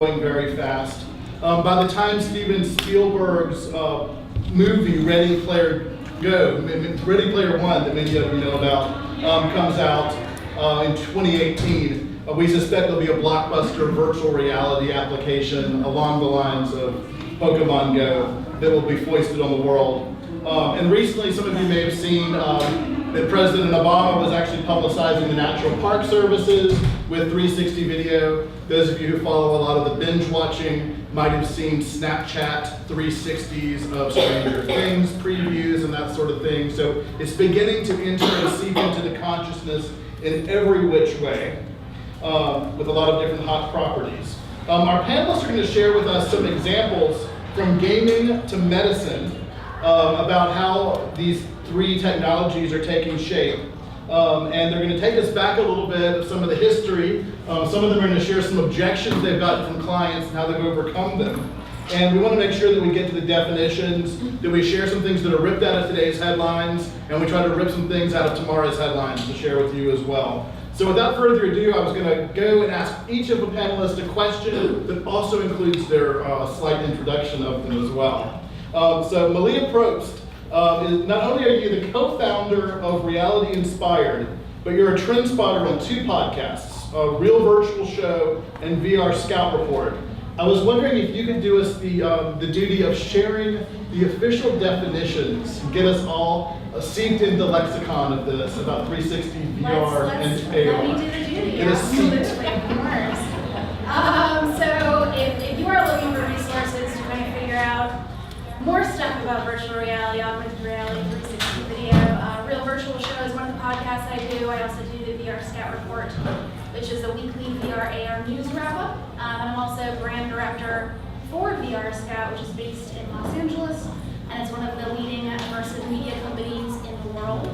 going very fast. By the time Steven Spielberg's movie Ready Player One, that many of you know about, comes out in 2018, we suspect there'll be a blockbuster virtual reality application along the lines of Pokemon Go that will be foisted on the world. And recently, some of you may have seen that President Obama was actually publicizing the National Park Services with 360 video. Those of you who follow a lot of the binge watching might have seen Snapchat 360s of Stranger Things previews and that sort of thing. So it's beginning to enter and seep into the consciousness in every which way with a lot of different hot properties. Our panelists are going to share with us some examples from gaming to medicine about how these three technologies are taking shape. And they're going to take us back a little bit of some of the history. Some of them are going to share some objections they've gotten from clients and how they've overcome them. And we want to make sure that we get to the definitions, that we share some things that are ripped out of today's headlines, and we try to rip some things out of tomorrow's headlines to share with you as well. So without further ado, I was going to go and ask each of the panelists a question that also includes their slight introduction of them as well. So Malia Probst, not only are you the co-founder of Reality Inspired, but you're a trend spotter on two podcasts, Real Virtual Show and VR Scout Report. I was wondering if you could do us the duty of sharing the official definitions, get us all seeped into the lexicon of this about 360 VR and AR. Let me do the duty, absolutely, of course. So if you are looking for resources to kind of figure out more stuff about virtual reality, augmented reality, 360 video, Real Virtual Show is one of the podcasts I do. I also do the VR Scout Report, which is a weekly VR AR news wrap-up. I'm also brand director for VR Scout, which is based in Los Angeles, and it's one of the leading immersive media companies in the world.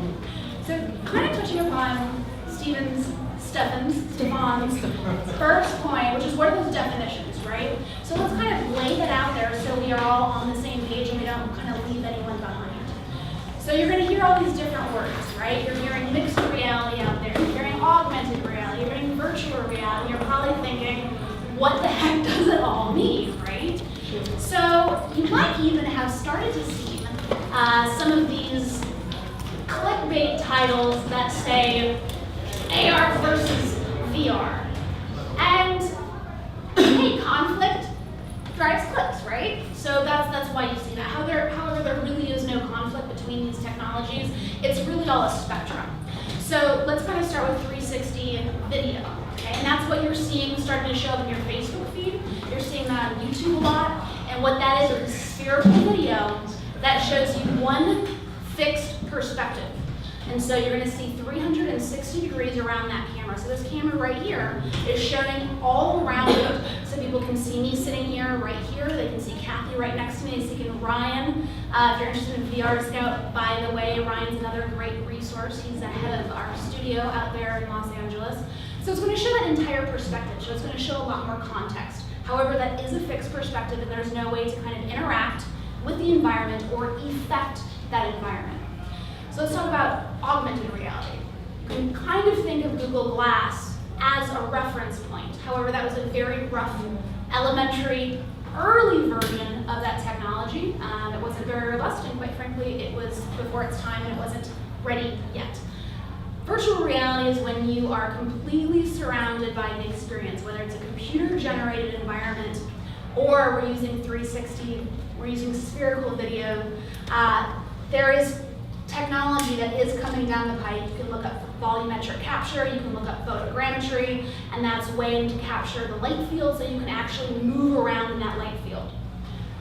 So kind of touching upon Stefan's first point, which is what are those definitions, right? So let's kind of lay that out there so we are all on the same page and we don't kind of leave anyone behind. So you're going to hear all these different words, right? You're hearing mixed reality out there, you're hearing augmented reality, you're hearing virtual reality, you're probably thinking, what the heck does it all mean, right? So you might even have started to see some of these clickbait titles that say AR versus VR. And hey, conflict drives clicks, right? So that's why you see that. However, there really is no conflict between these technologies. It's really all a spectrum. So let's kind of start with 360 video, okay? And that's what you're seeing starting to show up in your Facebook feed. You're seeing that on YouTube a lot. And what that is a spherical video that shows you one fixed perspective. And so you're going to see 360 degrees around that camera. So this camera right here is showing all around it. So people can see me sitting here, right here. They can see Kathy right next to me. They can see Ryan. If you're interested in VR Scout, by the way, Ryan's another great resource. He's the head of our studio out there in Los Angeles. So it's going to show that entire perspective. So it's going to show a lot more context. However, that is a fixed perspective, and there's no way to kind of interact with the environment or affect that environment. So let's talk about augmented reality. You can kind of think of Google Glass as a reference point. However, that was a very rough, elementary, early version of that technology. It wasn't very robust, and quite frankly, it was before its time and it wasn't ready yet. Virtual reality is when you are completely surrounded by the experience, whether it's a computer-generated environment or we're using 360, we're using spherical video. There is technology that is coming down the pipe. You can look up volumetric capture, you can look up photogrammetry, and that's a way to capture the light field so you can actually move around in that light field.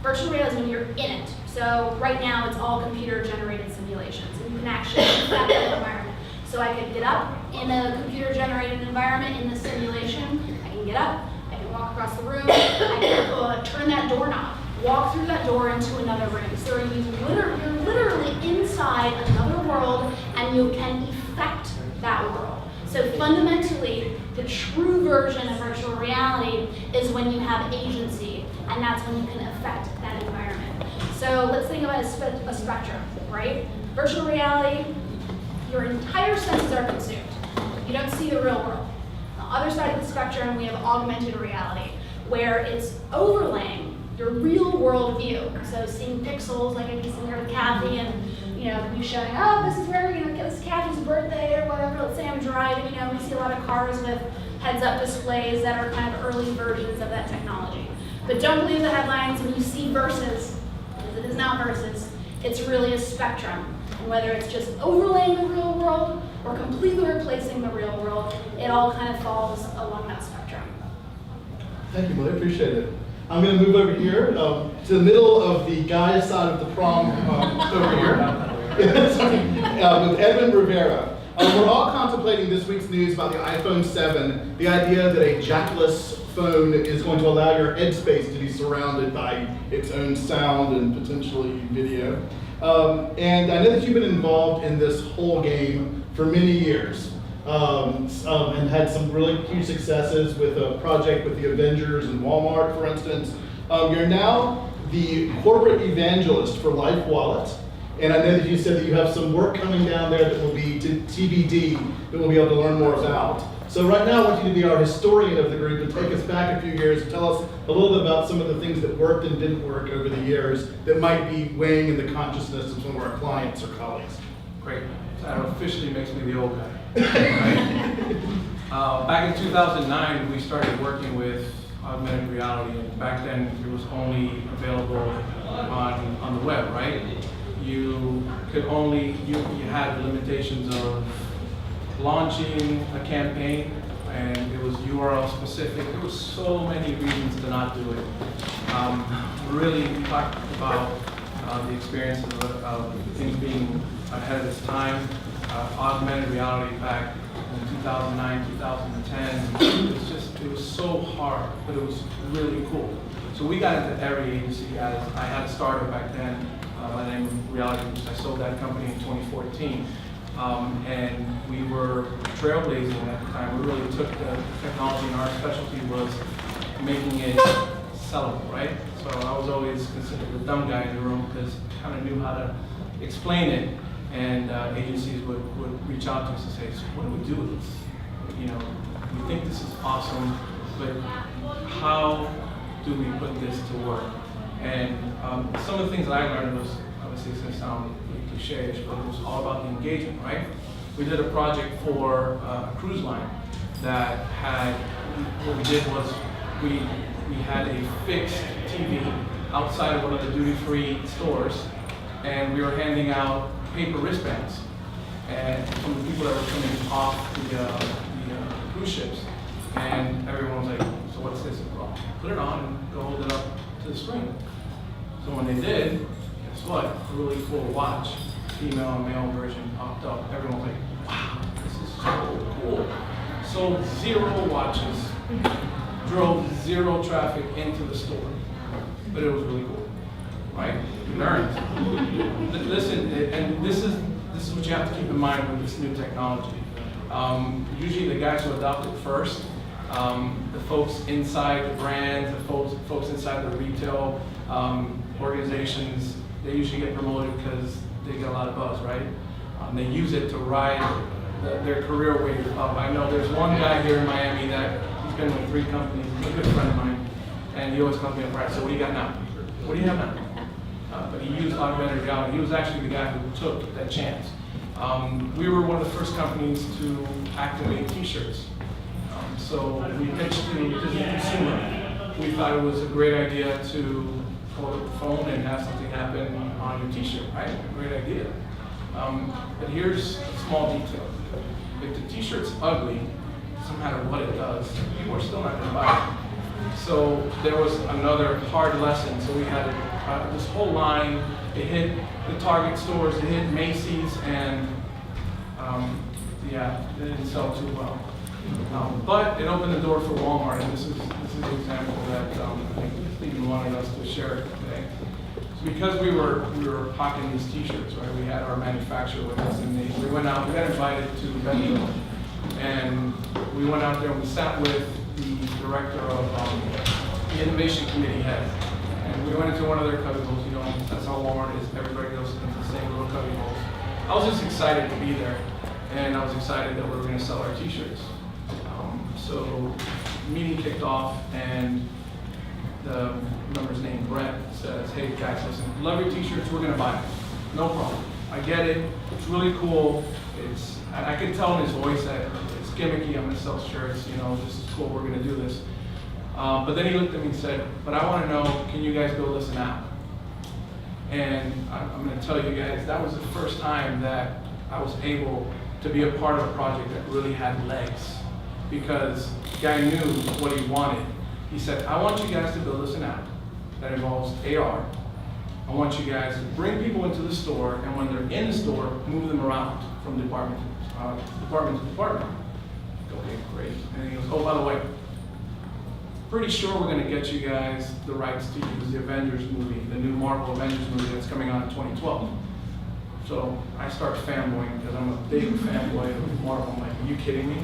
Virtual reality is when you're in it. So right now it's all computer-generated simulations, and you can actually affect that environment. So I could get up in a computer-generated environment in the simulation, I can get up, I can walk across the room, I can turn that doorknob, walk through that door into another room. So you're literally inside another world and you can affect that world. So fundamentally, the true version of virtual reality is when you have agency, and that's when you can affect that environment. So let's think about a spectrum, right? Virtual reality, your entire senses are consumed. You don't see the real world. On the other side of the spectrum, we have augmented reality, where it's overlaying your real world view. So seeing pixels, like I'd be sitting here with Kathy and, you know, you showing, oh, this is where, you know, this is Kathy's birthday or whatever. Let's say I'm driving, you know, we see a lot of cars with heads-up displays that are kind of early versions of that technology. But don't believe the headlines when you see versus, because it is not versus, it's really a spectrum. And whether it's just overlaying the real world or completely replacing the real world, it all kind of falls along that spectrum. Thank you, Molly, appreciate it. I'm going to move over here to the middle of the guys' side of the prom over here. Sorry, with Edwin Rivera. We're all contemplating this week's news about the iPhone 7, the idea that a jackless phone is going to allow your headspace to be surrounded by its own sound and potentially video. And I know that you've been involved in this whole game for many years. And had some really huge successes with a project with the Avengers and Walmart, for instance. You're now the corporate evangelist for Life Wallet, and I know that you said that you have some work coming down there that will be to TBD that we'll be able to learn more about. So right now I want you to be our historian of the group and take us back a few years and tell us a little bit about some of the things that worked and didn't work over the years that might be weighing in the consciousness of some of our clients or colleagues. Great. So that officially makes me the old guy. Back in 2009, we started working with augmented reality, and back then it was only available on the web, right? You could only, you had the limitations of launching a campaign, and it was URL specific. There was so many reasons to not do it. Really talked about the experience of things being ahead of its time. Augmented reality back in 2009, 2010, it was so hard, but it was really cool. So we got into every agency. I had a startup back then by the name of Reality Boost. I sold that company in 2014. And we were trailblazing at the time. We really took the technology, and our specialty was making it sellable, right? So I was always considered the dumb guy in the room because I kind of knew how to explain it. And agencies would reach out to us and say, so what do we do with this? You know, we think this is awesome, but how do we put this to work? And some of the things that I learned was, obviously it's going to sound cliche-ish, but it was all about the engagement, right? We did a project for a cruise line that had, what we did was we had a fixed TV outside of one of the duty-free stores, and we were handing out paper wristbands, and from the people that were coming off the cruise ships, and everyone was like, so what's this? Well, put it on and go hold it up to the screen. So when they did, guess what? A really cool watch, female and male version popped up. Everyone was like, wow, this is so cool. Sold 0 watches, drove 0 traffic into the store, but it was really cool. Right? You learned. Listen, and this is what you have to keep in mind with this new technology. Usually the guys who adopt it first, the folks inside the brands, the folks inside the retail organizations, they usually get promoted because they get a lot of buzz, right? They use it to ride their career wave up. I know there's one guy here in Miami that he's been with 3 companies, he's a good friend of mine, and he always comes to me up, right, so what do you got now? What do you have now? But he used augmented reality. He was actually the guy who took that chance. We were one of the first companies to activate T-shirts. So we pitched to the consumer. We thought it was a great idea to hold up the phone and have something happen on your T-shirt, right? Great idea. But here's a small detail. If the T-shirt's ugly, no matter what it does, people are still not going to buy it. So there was another hard lesson. So we had this whole line. It hit the Target stores, it hit Macy's, and yeah, it didn't sell too well. But it opened the door for Walmart, and this is an example that I think Stephen wanted us to share today. So because we were hawking these T-shirts, right? We had our manufacturer with us, and we went out. We got invited to Bentonville, and we went out there and we sat with the director of the innovation committee head, and we went into one of their cubbyholes. You know, that's how Walmart is. Everybody goes into the same little cubbyholes. I was just excited to be there, and I was excited that we were going to sell our T-shirts. So the meeting kicked off, and the member's name, Brent, says, hey guys, listen, love your t-shirts, we're gonna buy it. No problem. I get it, it's really cool. I can tell in his voice that it's gimmicky, I'm gonna sell shirts, you know, this is cool, we're gonna do this. But then he looked at me and said, but I wanna know, can you guys build us an app? And I'm gonna tell you guys, that was the first time that I was able to be a part of a project that really had legs, because the guy knew what he wanted. He said, I want you guys to build us an app that involves AR. I want you guys to bring people into the store, and when they're in the store, move them around from department to department. Okay, great. And he goes, oh, by the way, pretty sure we're gonna get you guys the rights to use the Avengers movie, the new Marvel Avengers movie that's coming out in 2012. So I start fanboying because I'm a big fanboy of Marvel. I'm like, are you kidding me?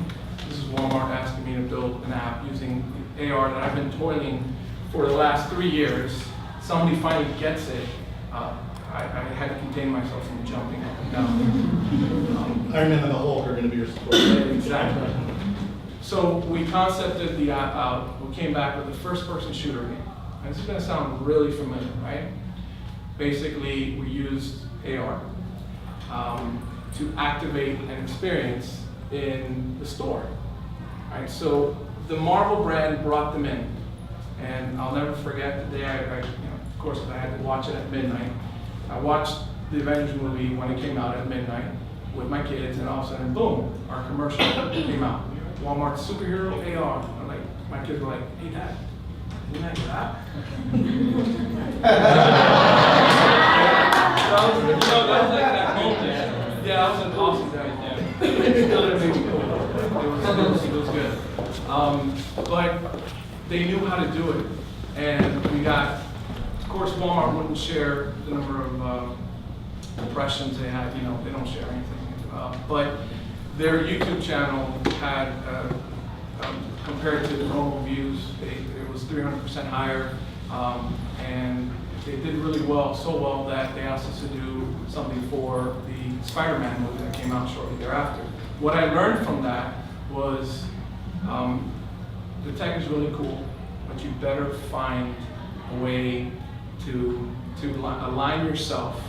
This is Walmart asking me to build an app using AR that I've been toiling for the last 3 years. Somebody finally gets it. I had to contain myself from jumping up and down. Iron Man and the Hulk are going to be your support. Exactly. So we concepted the app out. We came back with a first-person shooter game. And this is going to sound really familiar, right? Basically, we used AR to activate an experience in the store. Right? So the Marvel brand brought them in, and I'll never forget the day of course, I had to watch it at midnight. I watched the Avengers movie when it came out at midnight with my kids, and all of a sudden, boom, our commercial came out. Walmart superhero AR. I'm like, my kids were like, hey Dad, isn't that your app? That was like that moment. Yeah, that was an awesome day. It still didn't make me cool. It was good. But they knew how to do it, and we got. Of course, Walmart wouldn't share the number of impressions they had. You know, they don't share anything. But their YouTube channel had, compared to the normal views, it was 300% higher, and they did really well, so well that they asked us to do something for the Spider-Man movie that came out shortly thereafter. What I learned from that was the tech is really cool, but you better find a way to align yourself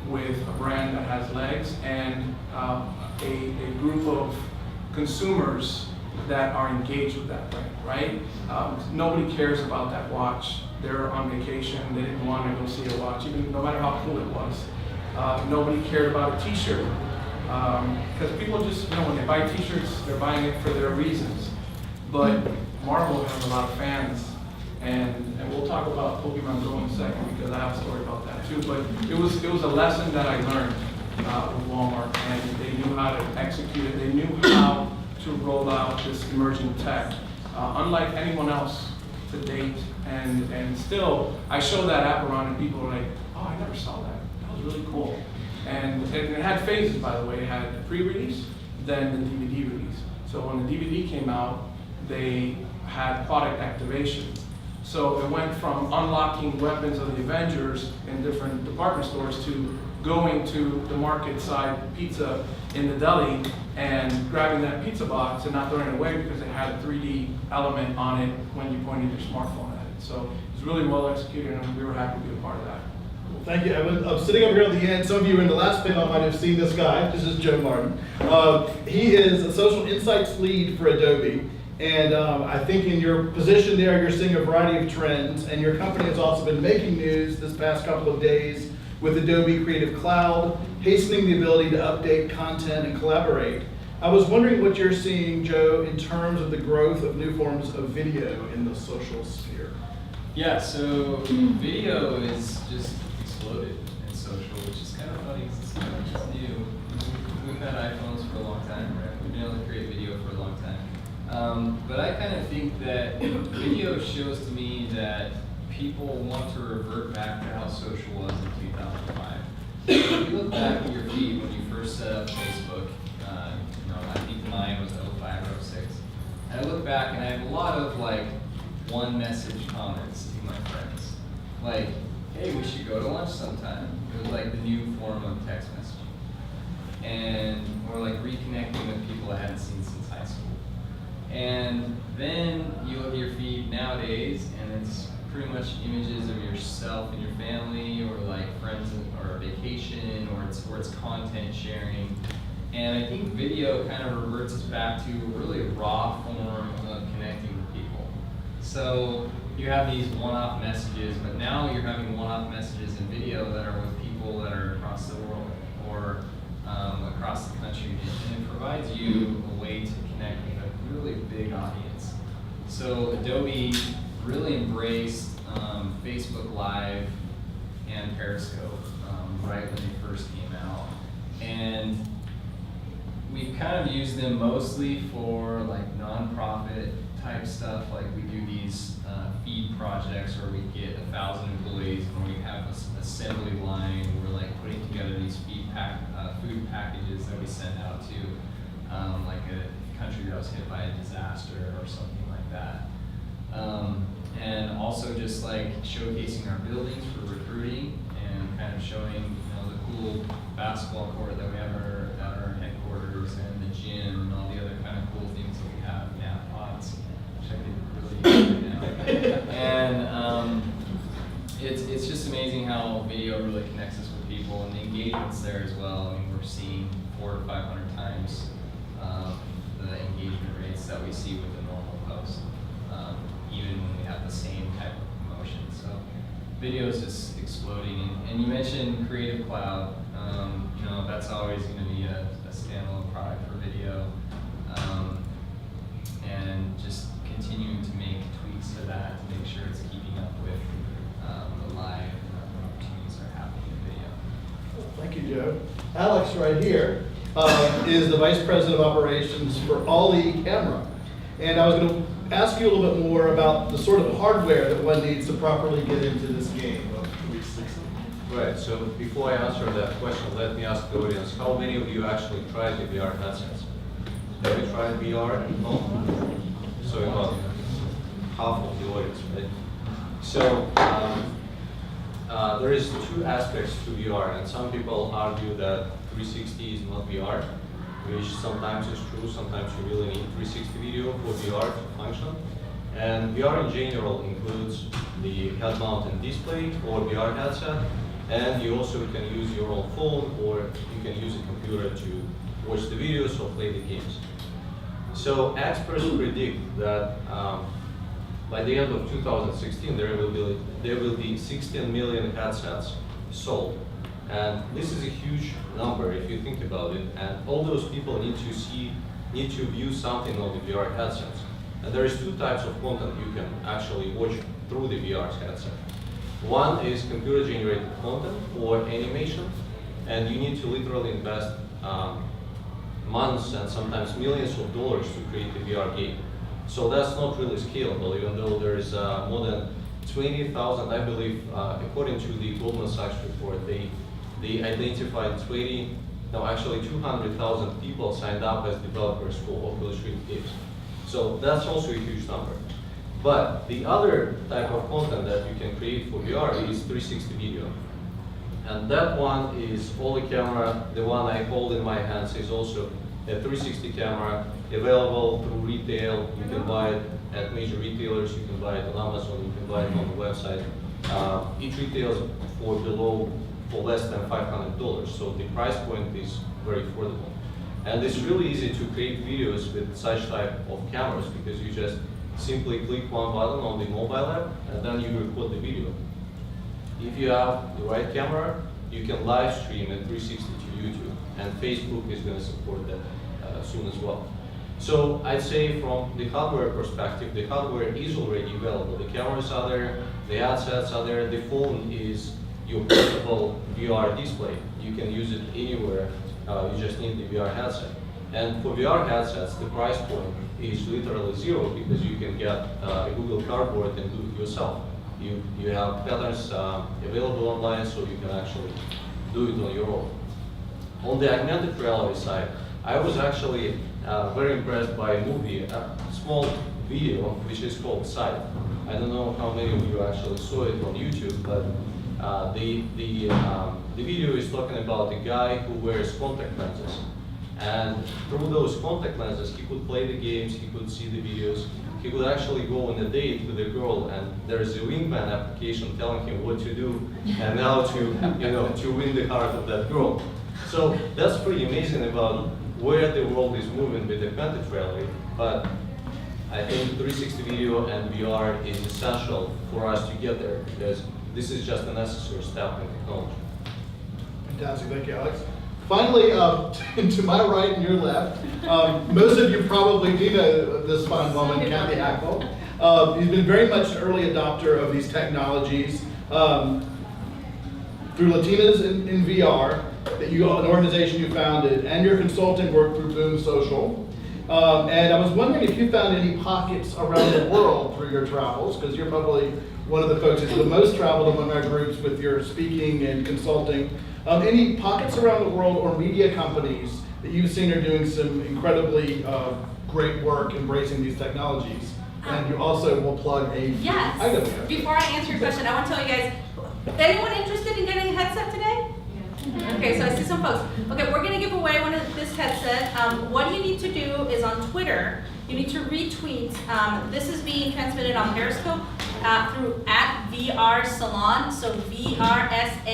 with a brand that has legs and a group of consumers that are engaged with that brand, right? Nobody cares about that watch. They're on vacation, they didn't want to go see a watch, even no matter how cool it was. Nobody cared about a t-shirt. Because people just, when they buy t-shirts, they're buying it for their reasons. But Marvel has a lot of fans, and we'll talk about Pokemon Go in a second because I have a story about that too. But it was a lesson that I learned with Walmart, and they knew how to execute it. They knew how to roll out this emerging tech, unlike anyone else to date. And still, I showed that app around, and people were like, "Oh, I never saw that. That was really cool." And it had phases, by the way. It had the pre-release, then the DVD release. So when the DVD came out, they had product activation. So it went from unlocking weapons of the Avengers in different department stores to going to the market side pizza in the deli and grabbing that pizza box and not throwing it away because it had a 3D element on it when you pointed your smartphone at it. So it was really well executed, and we were happy to be a part of that. Thank you, Evan. I'm sitting over here at the end. Some of you in the last panel might have seen this guy. This is Joe Martin. He is a social insights lead for Adobe. And I think in your position there, you're seeing a variety of trends. And your company has also been making news this past couple of days with Adobe Creative Cloud, hastening the ability to update content and collaborate. I was wondering what you're seeing, Joe, in terms of the growth of new forms of video in the social sphere. Yeah, so video is just exploded in social, which is kind of funny because it's not just new. We've had iPhones for a long time, right? We've been able to create video for a long time. But I kind of think that video shows to me that people want to revert back to how social was in 2005. If you look back at your feed when you first set up Facebook, I think mine was 05 or 06. And I look back and I have a lot of like one message comments to my friends. Like, hey, we should go to lunch sometime. It was like the new form of text messaging. And or like reconnecting with people I hadn't seen since high school. And then you look at your feed nowadays and it's pretty much images of yourself and your family, or like friends or a vacation, or it's content sharing. And I think video kind of reverts us back to really a raw form of connecting with people. So you have these one-off messages, but now you're having one-off messages in video that are with people that are across the world or across the country, and it provides you a way to connect with a really big audience. So Adobe really embraced Facebook Live and Periscope right when they first came out, and we kind of use them mostly for like nonprofit type stuff. Like we do these feed projects where we get 1,000 employees and we have an assembly line. We're like putting together these food packages that we send out to like a country that was hit by a disaster or something like that. And also just like showcasing our buildings for recruiting and kind of showing the cool basketball court that we have at our headquarters, and the gym and all the other kind of cool things that we have, nap pods, which I could really use right now. And it's just amazing how video really connects us with people, and the engagement's there as well. I mean, we're seeing 400 to 500 times the engagement rates that we see with a normal post, even when we have the same type of promotion. So video is just exploding. And you mentioned Creative Cloud. That's always going to be a standalone product for video, and just continuing to make tweaks to that to make sure it's keeping up with the live opportunities that are happening in video. Thank you, Joe. Alex, right here, is the Vice President of Operations for Ollie Camera. And I was going to ask you a little bit more about the sort of hardware that one needs to properly get into this game of 360. Right, so before I answer that question, let me ask the audience, how many of you actually tried the VR headsets? Have you tried VR? No? So about half of the audience, right? So there is two aspects to VR, and some people argue that 360 is not VR, which sometimes is true. Sometimes you really need 360 video for VR to function. And VR in general includes the head-mounted display or VR headset, and you also can use your own phone, or you can use a computer to watch the videos or play the games. So experts predict that by the end of 2016, there will be 16 million headsets sold. And this is a huge number if you think about it. And all those people need to view something on the VR headsets. And there is two types of content you can actually watch through the VR headset. One is computer-generated content or animation, and you need to literally invest months and sometimes millions of dollars to create the VR game. So that's not really scalable, even though there is more than 20,000, I believe, according to the Goldman Sachs report, they identified 200,000 people signed up as developers for Oculus Rift games. So that's also a huge number. But the other type of content that you can create for VR is 360 video. And that one is Ollie camera. The one I hold in my hands is also a 360 camera, available through retail. You can buy it at major retailers, you can buy it on Amazon, you can buy it on the website. It retails for less than $500, so the price point is very affordable. And it's really easy to create videos with such type of cameras, because you just simply click one button on the mobile app and then you record the video. If you have the right camera, you can live stream at 360 to YouTube, and Facebook is going to support that soon as well. So I'd say from the hardware perspective, the hardware is already available. The cameras are there, the headsets are there, the phone is your portable VR display. You can use it anywhere, you just need the VR headset. And for VR headsets, the price point is literally zero, because you can get a Google Cardboard and do it yourself. You have patterns available online, so you can actually do it on your own. On the augmented reality side, I was actually very impressed by a movie, a small video, which is called Sight. I don't know how many of you actually saw it on YouTube, but the video is talking about a guy who wears contact lenses. And through those contact lenses, he could play the games, he could see the videos, he could actually go on a date with a girl, and there's a wingman application telling him what to do and how to, to win the heart of that girl. So that's pretty amazing about where the world is moving with augmented reality. But I think 360 video and VR is essential for us to get there, because this is just a necessary step in technology. Fantastic, thank you, Alex. Finally, to my right and your left, most of you probably do know this fine woman, Kathy Hackle. He's been very much an early adopter of these technologies. Through Latinas in VR, that you, an organization you founded, and your consulting work through Boom Social. And I was wondering if you found any pockets around the world through your travels, because you're probably one of the folks who's the most traveled among our groups with your speaking and consulting. Any pockets around the world or media companies that you've seen are doing some incredibly great work embracing these technologies? And you also will plug a Yes. item here. Before I answer your question, I want to tell you guys, anyone interested in getting a headset today? Okay, so I see some folks. Okay, we're gonna give away one of this headset. What you need to do is on Twitter, you need to retweet. This is being transmitted on Periscope through @VRSalon, so VRSALON.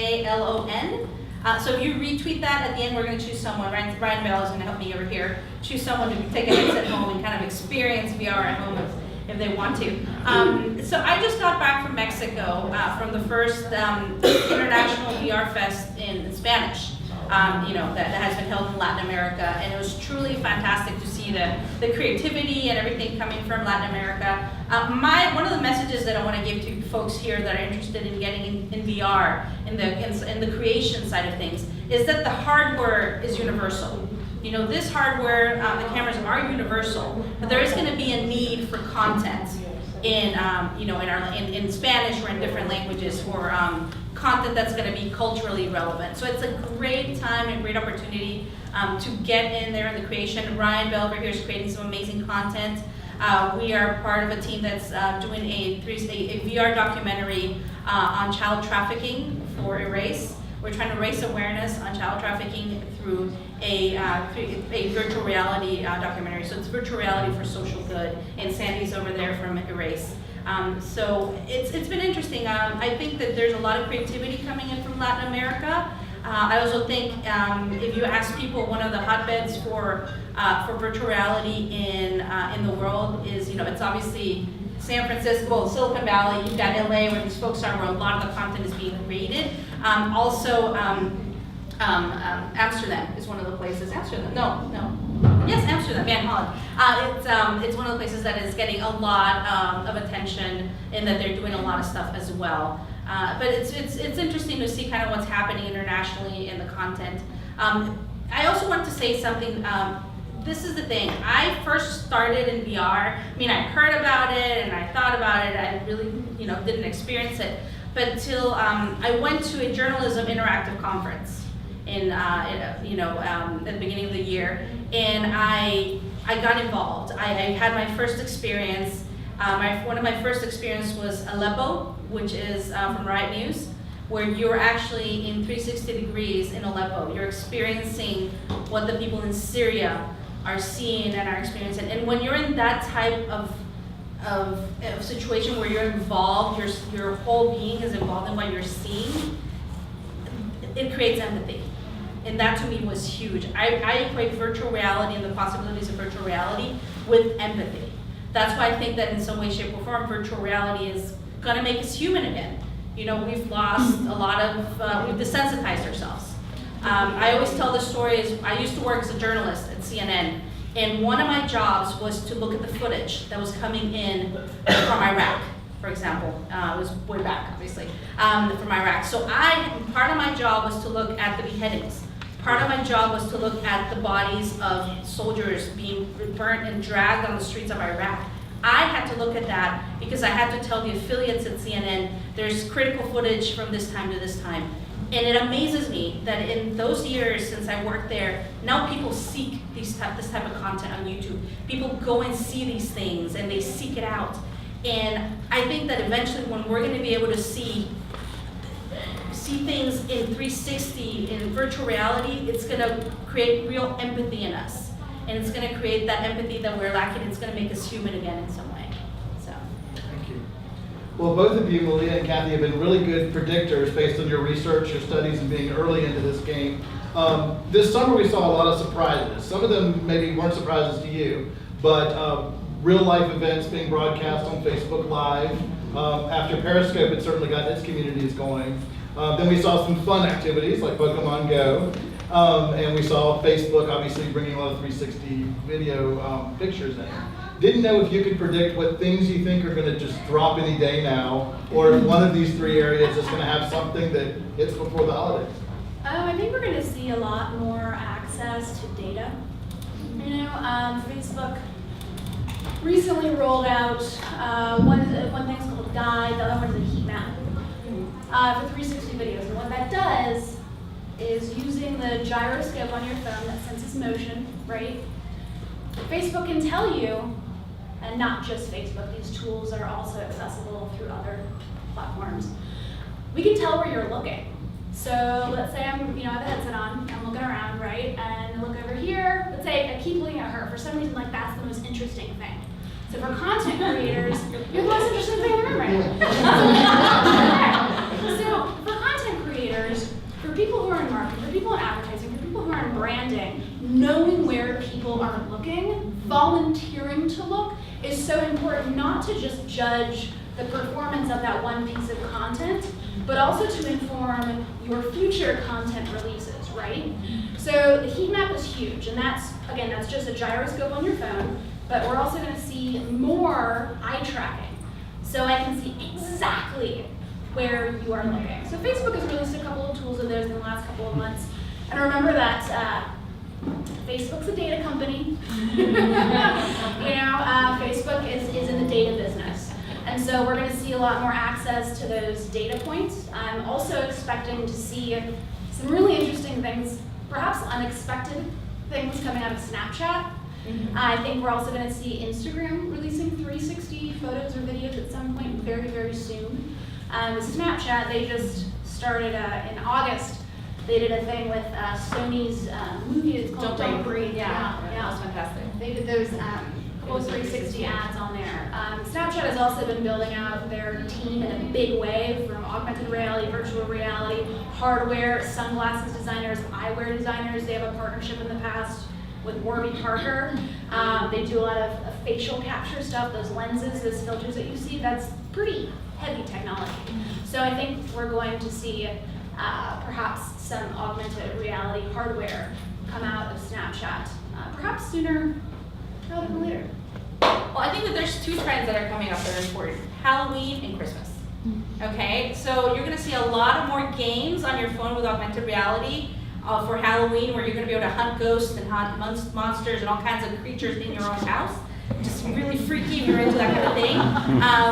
So if you retweet that, at the end we're going to choose someone. Ryan Bell is going to help me over here. Choose someone to take a headset home and kind of experience VR at home if they want to. So I just got back from Mexico from the first International VR Fest in Spanish. That has been held in Latin America, and it was truly fantastic to see the creativity and everything coming from Latin America. One of the messages that I want to give to folks here that are interested in getting in VR, in the creation side of things, is that the hardware is universal. This hardware, the cameras are universal, but there is going to be a need for content in Spanish or in different languages for content that's going to be culturally relevant. So it's a great time and great opportunity to get in there in the creation. Ryan Bell over here is creating some amazing content. We are part of a team that's doing a VR documentary on child trafficking for Erase. We're trying to raise awareness on child trafficking through a virtual reality documentary. So it's virtual reality for social good, and Sandy's over there from Erase. So it's been interesting. I think that there's a lot of creativity coming in from Latin America. I also think if you ask people, one of the hotbeds for virtual reality in the world is, it's obviously San Francisco, Silicon Valley. You've got LA, where these folks are, where a lot of the content is being created. Amsterdam is one of the places. Amsterdam, no. Yes, Amsterdam, Van Holland. It's one of the places that is getting a lot of attention, in that they're doing a lot of stuff as well. But it's interesting to see kind of what's happening internationally in the content. I also want to say something. This is the thing. I first started in VR. I heard about it and I thought about it. I really, didn't experience it. But until I went to a journalism interactive conference at the beginning of the year, and I got involved. I had my first experience. One of my first experiences was Aleppo, which is from Riot News, where you're actually in 360 degrees in Aleppo. You're experiencing what the people in Syria are seeing and are experiencing. And when you're in that type of situation where you're involved, your whole being is involved in what you're seeing, it creates empathy. And that to me was huge. I equate virtual reality and the possibilities of virtual reality with empathy. That's why I think that in some way, shape, or form, virtual reality is gonna make us human again. We've lost a lot of, we've desensitized ourselves. I always tell the story is, I used to work as a journalist at CNN, and one of my jobs was to look at the footage that was coming in from Iraq, for example. It was way back, obviously, from Iraq. So part of my job was to look at the beheadings. Part of my job was to look at the bodies of soldiers being burnt and dragged on the streets of Iraq. I had to look at that because I had to tell the affiliates at CNN, there's critical footage from this time to this time. And it amazes me that in those years since I worked there, now people seek this type of content on YouTube. People go and see these things and they seek it out. And I think that eventually when we're gonna be able to see see things in 360, in virtual reality, it's gonna create real empathy in us. And it's gonna create that empathy that we're lacking, it's gonna make us human again in some way, so. Thank you. Well, both of you, Malia and Kathy, have been really good predictors based on your research, your studies, and being early into this game. This summer we saw a lot of surprises. Some of them maybe weren't surprises to you, but real life events being broadcast on Facebook Live. After Periscope, it certainly got its communities going. Then we saw some fun activities like Pokemon Go. And we saw Facebook obviously bringing a lot of 360 video pictures in. Didn't know if you could predict what things you think are going to just drop any day now, or if one of these three areas is going to have something that hits before the holidays. I think we're going to see a lot more access to data. You know, Facebook recently rolled out one thing's called a guide, the other one's a heat map for 360 videos. And what that does is using the gyroscope on your phone that senses motion, right? Facebook can tell you, and not just Facebook, these tools are also accessible through other platforms. We can tell where you're looking. So let's say I have a headset on, I'm looking around, right? And I look over here, let's say I keep looking at her. For some reason, like that's the most interesting thing. So for content creators, you're the most interesting thing in the room right now. So for content creators, for people who are in marketing, for people in advertising, for people who are in branding, knowing where people are looking, volunteering to look is so important, not to just judge the performance of that one piece of content, but also to inform your future content releases, right? So the heat map is huge, and that's just a gyroscope on your phone, but we're also gonna see more eye tracking. So I can see exactly where you are looking. So Facebook has released a couple of tools of those in the last couple of months. And remember that Facebook's a data company. Facebook is in the data business. And so we're gonna see a lot more access to those data points. I'm also expecting to see some really interesting things, perhaps unexpected things coming out of Snapchat. I think we're also gonna see Instagram releasing 360 photos or videos at some point very, very soon. With Snapchat, they just started in August. They did a thing with Sony's movie. It's called Don't Breathe. Yeah, that was fantastic. They did those couple of 360 ads on there. Snapchat has also been building out their team in a big way, from augmented reality, virtual reality, hardware, sunglasses designers, eyewear designers. They have a partnership in the past with Warby Parker. They do a lot of facial capture stuff, those lenses, those filters that you see. That's pretty heavy technology. So I think we're going to see perhaps some augmented reality hardware come out of Snapchat, perhaps sooner rather than later. Well, I think that there's two trends that are coming up that are important: Halloween and Christmas. Okay, so you're gonna see a lot of more games on your phone with augmented reality for Halloween, where you're gonna be able to hunt ghosts and hunt monsters and all kinds of creatures in your own house. Just really freaky if you're into that kind of thing.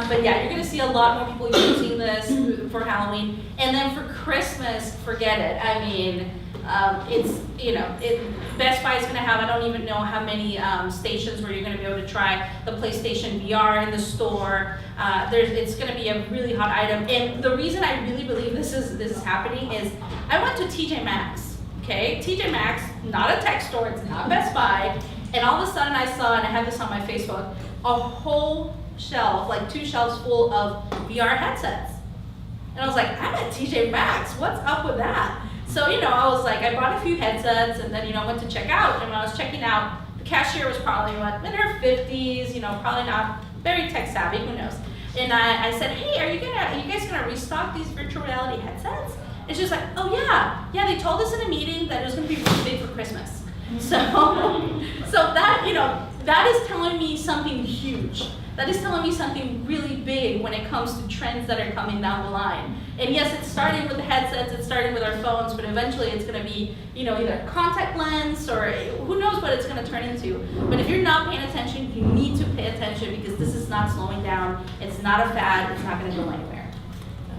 But yeah, you're gonna see a lot more people using this for Halloween. And then for Christmas, forget it. I mean, Best Buy is gonna have, I don't even know how many stations where you're gonna be able to try the PlayStation VR in the store. It's gonna be a really hot item. And the reason I really believe this is happening is I went to TJ Maxx, okay? TJ Maxx, not a tech store, it's not Best Buy. And all of a sudden I saw, and I have this on my Facebook, a whole shelf, like 2 shelves full of VR headsets. And I was like, I'm at TJ Maxx, what's up with that? So, I was like, I bought a few headsets and then, went to check out. And when I was checking out, the cashier was probably in her 50s, probably not very tech savvy, who knows. And I said, hey, are you guys gonna restock these virtual reality headsets? And she was like, oh yeah, they told us in a meeting that it was gonna be really big for Christmas. So that is telling me something huge. That is telling me something really big when it comes to trends that are coming down the line. And yes, it's starting with the headsets, it's starting with our phones, but eventually it's gonna be, either a contact lens or who knows what it's gonna turn into. But if you're not paying attention, you need to pay attention because this is not slowing down. It's not a fad, it's not gonna go anywhere.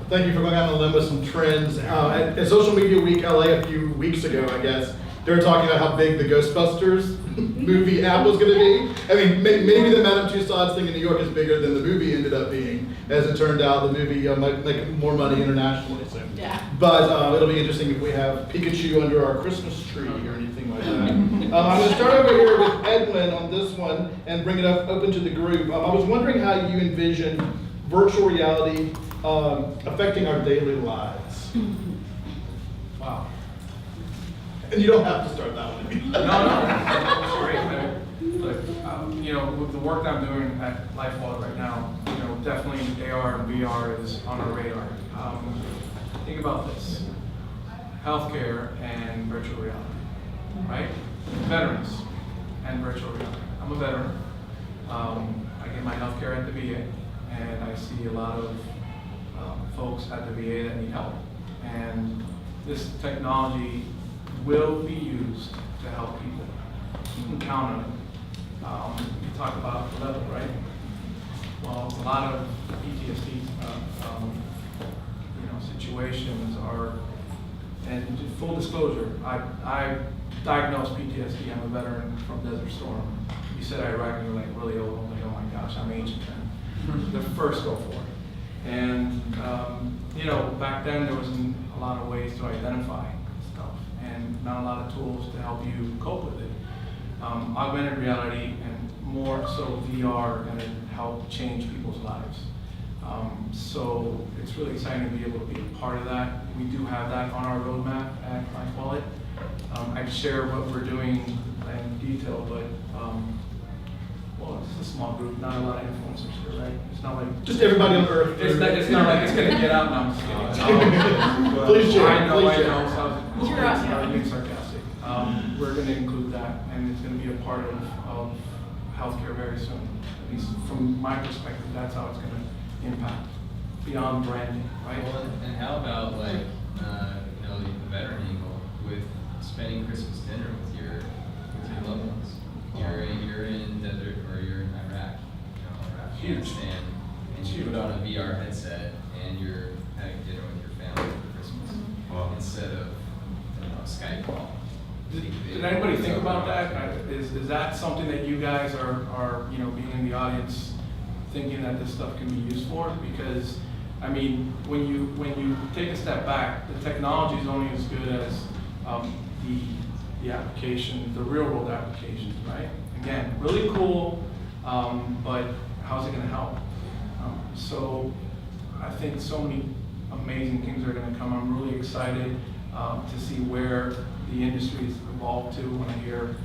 Thank you for going out on a limb with some trends. At Social Media Week LA a few weeks ago, I guess, They were talking about how big the Ghostbusters movie app was gonna be. I mean, maybe the Madame Tussauds thing in New York is bigger than the movie ended up being. As it turned out, the movie might make more money internationally soon. Yeah. But it'll be interesting if we have Pikachu under our Christmas tree or anything like that. I'm gonna start over here with Edwin on this one and bring it up open to the group. I was wondering how you envision virtual reality affecting our daily lives. Wow. And you don't have to start that one. No, that's great, man. Look, you know, with the work that I'm doing at LifeWalk right now, you know, definitely AR and VR is on our radar. Think about this: healthcare and virtual reality, right? Veterans and virtual reality. I'm a veteran. I get my healthcare at the VA, and I see a lot of folks at the VA that need help. And this technology will be used to help people. You can count on it. You talk about the level, right? Well, a lot of PTSD, you know, situations are, and full disclosure, I diagnosed PTSD. I'm a veteran from Desert Storm. You said Iraq and you're like really old. I'm like, oh my gosh, I'm ancient then. The first Gulf War. And, you know, back then there wasn't a lot of ways to identify stuff and not a lot of tools to help you cope with it. Augmented reality and more so VR are going to help change people's lives. So it's really exciting to be able to be a part of that. We do have that on our roadmap at LifeWallet. I'd share what we're doing in detail, but well, it's a small group, not a lot of influencers here, right? It's not like Just everybody on Earth. it's not like it's gonna get out now. I'm just kidding. Please share, I know. please share. So You're awesome. I'm being sarcastic. We're gonna include that, and it's gonna be a part of healthcare very soon. At least from my perspective, that's how it's gonna impact beyond branding, right? Well, and how about like, you know, the veteran angle with spending Christmas dinner with your loved ones? You're in desert or you're in Iraq, you know, or Afghanistan, and you put on a VR headset and you're having dinner with your family for Christmas instead of, you know, a Skype call. Did anybody think about that? Is that something that you guys are you know, being in the audience, thinking that this stuff can be used for? Because, I mean, when you take a step back, the technology is only as good as the application, the real world applications, right? Again, really cool, but how's it gonna help? So I think so many amazing things are gonna come. I'm really excited to see where the industry has evolved to when I hear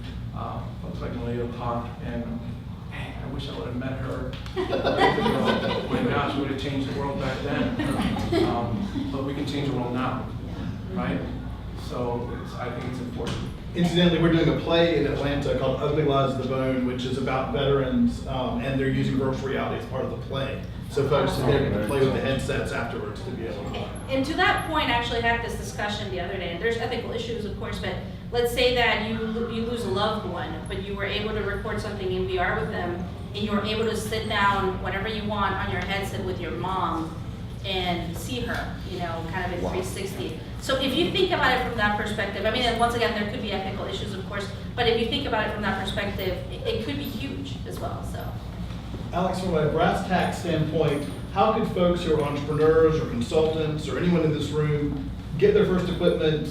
folks like Malia talk, and man, I wish I would have met her. Oh my gosh, we would have changed the world back then. But we can change the world now, right? So I think it's important. Incidentally, we're doing a play in Atlanta called Ugly Lies of the Bone, which is about veterans, and they're using virtual reality as part of the play. So folks are able to play with the headsets afterwards to be able to. And to that point, I actually had this discussion the other day, and there's ethical issues, of course, but let's say that you lose a loved one, but you were able to record something in VR with them, and you were able to sit down whenever you want on your headset with your mom and see her, you know, kind of in 360. So if you think about it from that perspective, I mean, and once again, there could be ethical issues, of course, but if you think about it from that perspective, it could be huge as well, so. Alex, from a brass tack standpoint, how could folks who are entrepreneurs or consultants or anyone in this room get their first equipment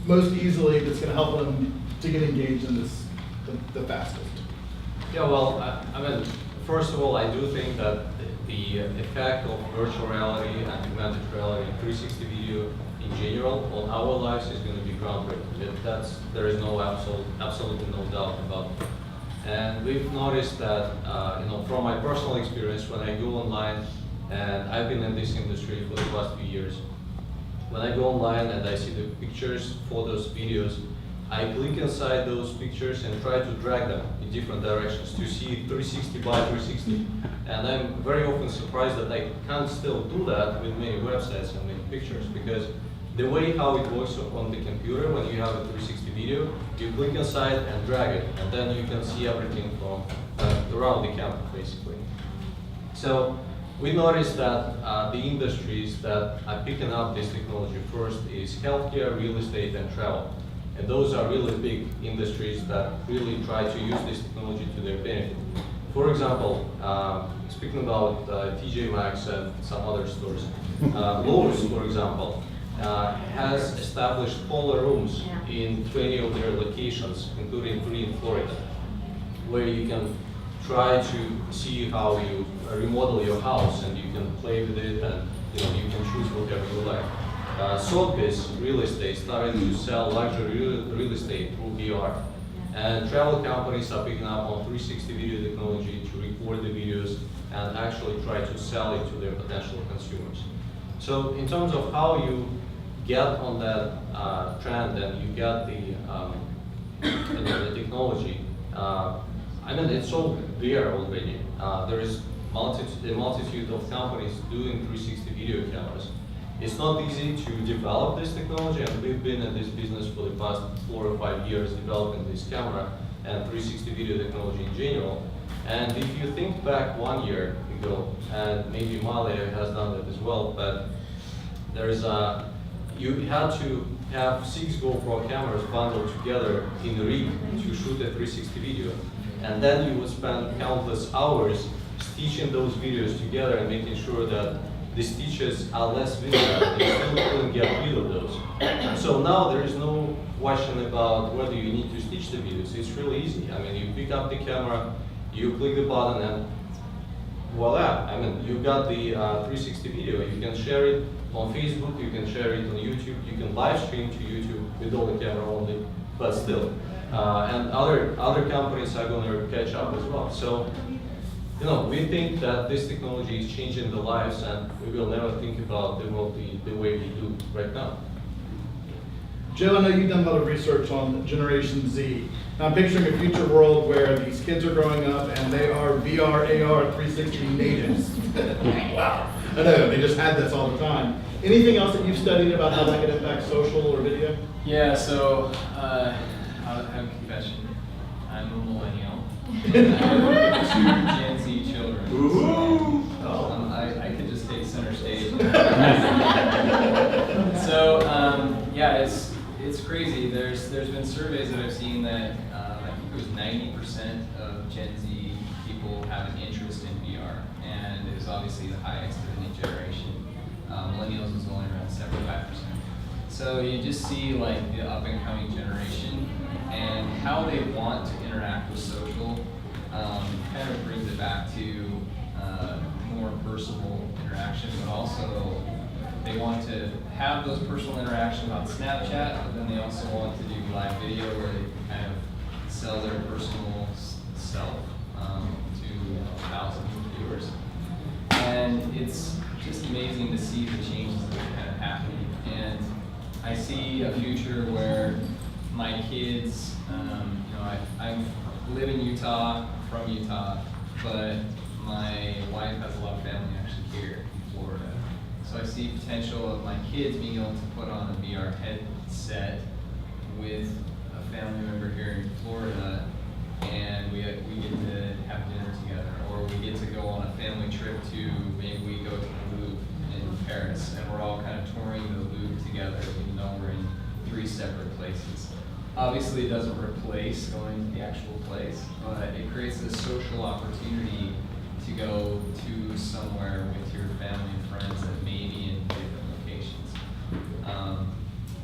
most easily that's going to help them to get engaged in this the fastest? Yeah, well, I mean, first of all, I do think that the effect of virtual reality and augmented reality, 360 video in general on our lives is going to be groundbreaking. There is no absolutely no doubt about it. And we've noticed that, you know, from my personal experience, when I go online, and I've been in this industry for the past few years, when I go online and I see the pictures, photos, videos, I click inside those pictures and try to drag them in different directions to see 360 by 360. And I'm very often surprised that I can't still do that with many websites and many pictures, because the way how it works on the computer, when you have a 360 video, you click inside and drag it, and then you can see everything from around the camera, basically. So we noticed that the industries that are picking up this technology first is healthcare, real estate, and travel. And those are really big industries that really try to use this technology to their benefit. For example, speaking about TJ Maxx and some other stores, Lowe's, for example, has established polar rooms in 20 of their locations, including 3 in Florida, where you can try to see how you remodel your house, and you can play with it, and you can choose whatever you like. Sotheby's Real Estate started to sell luxury real estate through VR. And travel companies are picking up on 360 video technology to record the videos and actually try to sell it to their potential consumers. So in terms of how you get on that trend and you get the technology, I mean, it's all there already. There is a multitude of companies doing 360 video cameras. It's not easy to develop this technology, and we've been in this business for the past 4 or 5 years developing this camera and 360 video technology in general. And if you think back 1 year ago, and maybe Mali has done that as well, but you had to have 6 GoPro cameras bundled together in a rig to shoot a 360 video. And then you would spend countless hours stitching those videos together and making sure that the stitches are less visible, and you still couldn't get rid of those. So now there is no question about whether you need to stitch the videos. It's really easy. I mean, you pick up the camera, you click the button, and voila. I mean, you've got the 360 video. You can share it on Facebook, you can share it on YouTube, you can live stream to YouTube with all the camera only, but still. And other companies are going to catch up as well. So, we think that this technology is changing the lives, and we will never think about the world the way we do right now. Joe, I know you've done a lot of research on Generation Z. Now, I'm picturing a future world where these kids are growing up and they are VR, AR, 360 natives. Wow. I know, they just had this all the time. Anything else that you've studied about how that could impact social or video? Yeah, so I have a confession. I'm a millennial. I have 2 Gen Z children. So, I could just take center stage. So yeah, it's crazy. There's been surveys that I've seen that I think it was 90% of Gen Z people have an interest in VR, and it was obviously the highest of any generation. Millennials was only around 75%. So you just see like the up and coming generation and how they want to interact with social. Kind of brings it back to more personal interaction, but also they want to have those personal interactions on Snapchat, but then they also want to do live video where they can kind of sell their personal self to thousands of viewers. And it's just amazing to see the changes that are kind of happening. And I see a future where my kids, I live in Utah, from Utah, but my wife has a lot of family actually here in Florida. So I see potential of my kids being able to put on a VR headset with a family member here in Florida, and we get to have dinner together, or we get to go on a family trip to, maybe we go to the Louvre in Paris, and we're all kind of touring the Louvre together, even though we're in 3 separate places. Obviously, it doesn't replace going to the actual place, but it creates this social opportunity to go to somewhere with your family and friends that may be in different locations.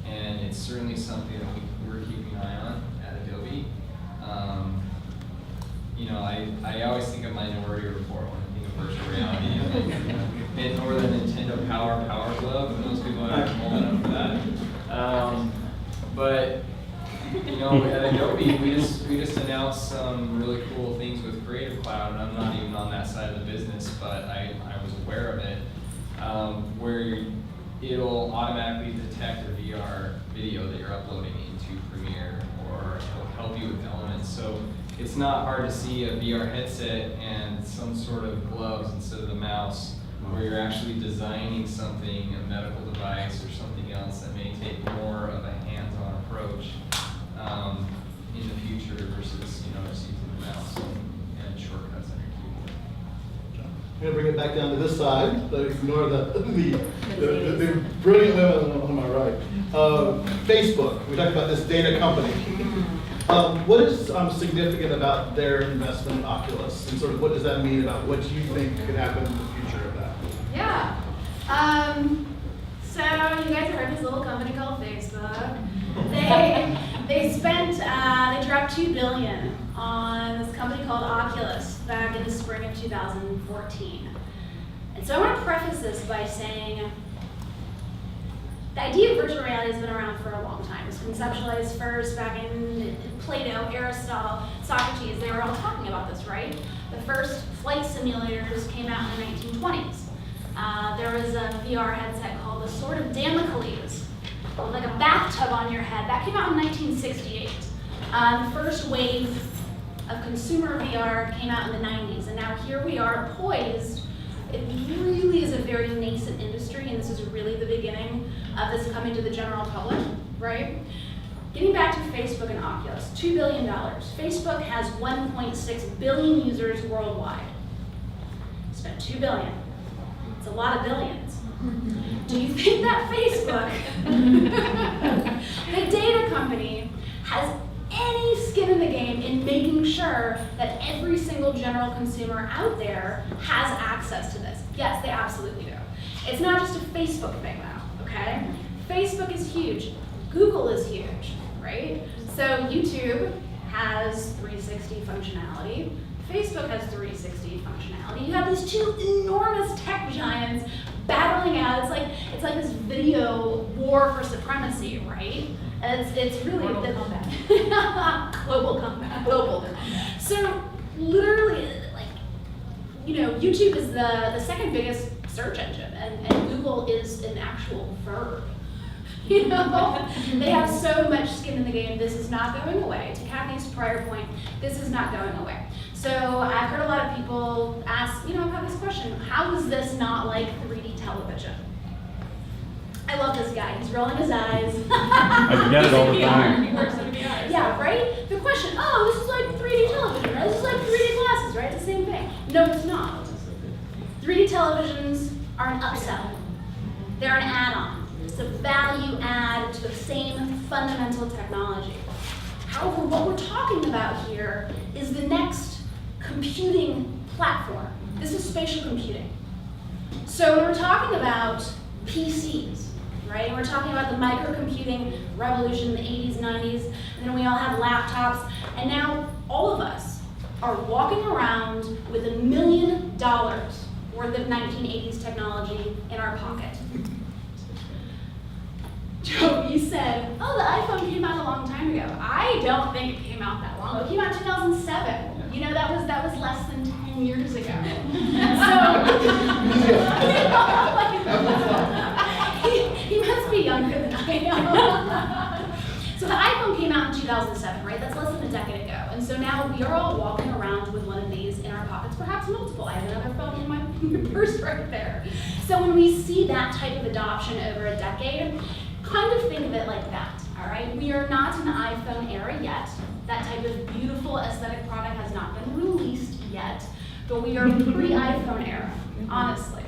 And it's certainly something that we're keeping an eye on at Adobe. I always think of Minority Report when I think of virtual reality, or the Nintendo Power Glove, and those people are old enough for that. But at Adobe, we just announced some really cool things with Creative Cloud, and I'm not even on that side of the business, but I was aware of it, where it'll automatically detect a VR video that you're uploading into Premiere, or it'll help you with elements. So it's not hard to see a VR headset and some sort of gloves instead of the mouse, where you're actually designing something, a medical device or something else that may take more of a hands-on approach in the future versus just using the mouse and shortcuts on your keyboard. gonna bring it back down to this side, but ignore the brilliant women on my right. Facebook, we talked about this data company. What is significant about their investment in Oculus, and sort of what does that mean about what you think could happen in the future of that? Yeah. So you guys heard this little company called Facebook. They spent they dropped $2 billion on this company called Oculus back in the spring of 2014. And so I want to preface this by saying the idea of virtual reality has been around for a long time. It was conceptualized first back in Plato, Aristotle, Socrates. They were all talking about this, right? The first flight simulators came out in the 1920s. There was a VR headset called the Sword of Damocles, like a bathtub on your head. That came out in 1968. The first wave of consumer VR came out in the 90s, and now here we are poised. It really is a very nascent industry, and this is really the beginning of this coming to the general public, right? Getting back to Facebook and Oculus, $2 billion. Facebook has 1.6 billion users worldwide. Spent $2 billion. It's a lot of billions. Do you think that Facebook, the data company, has any skin in the game in making sure that every single general consumer out there has access to this? Yes, they absolutely do. It's not just a Facebook thing though, okay? Facebook is huge. Google is huge, right? So YouTube has 360 functionality. Facebook has 360 functionality. You have these two enormous tech giants battling out. It's like this video war for supremacy, right? And it's really Global combat. global combat. Global. So literally, like, you know, YouTube is the second biggest search engine, and Google is an actual verb. You know, they have so much skin in the game. This is not going away. To Kathy's prior point, this is not going away. So I've heard a lot of people ask, you know, about this question: how is this not like 3D television? I love this guy. He's rolling his eyes. I get it all the time. He works in VR. Yeah, right? The question, oh, this is like 3D television, right? This is like 3D glasses, right? It's the same thing. No, it's not. 3D televisions are an upsell. They're an add-on. It's a value add to the same fundamental technology. However, what we're talking about here is the next computing platform. This is spatial computing. So when we're talking about PCs, right? And we're talking about the microcomputing revolution in the 80s, 90s, and then we all have laptops, and now all of us are walking around with $1 million worth of 1980s technology in our pocket. Joe, you said, oh, the iPhone came out a long time ago. I don't think it came out that long ago. It came out in 2007. You know, that was less than 10 years ago. He must be younger than I am. So the iPhone came out in 2007, right? That's less than a decade ago. And so now we are all walking around with one of these in our pockets, perhaps multiple. I have another phone in my purse right there. So when we see that type of adoption over a decade, kind of think of it like that, all right? We are not in the iPhone era yet. That type of beautiful aesthetic product has not been released yet, but we are pre-iPhone era, honestly.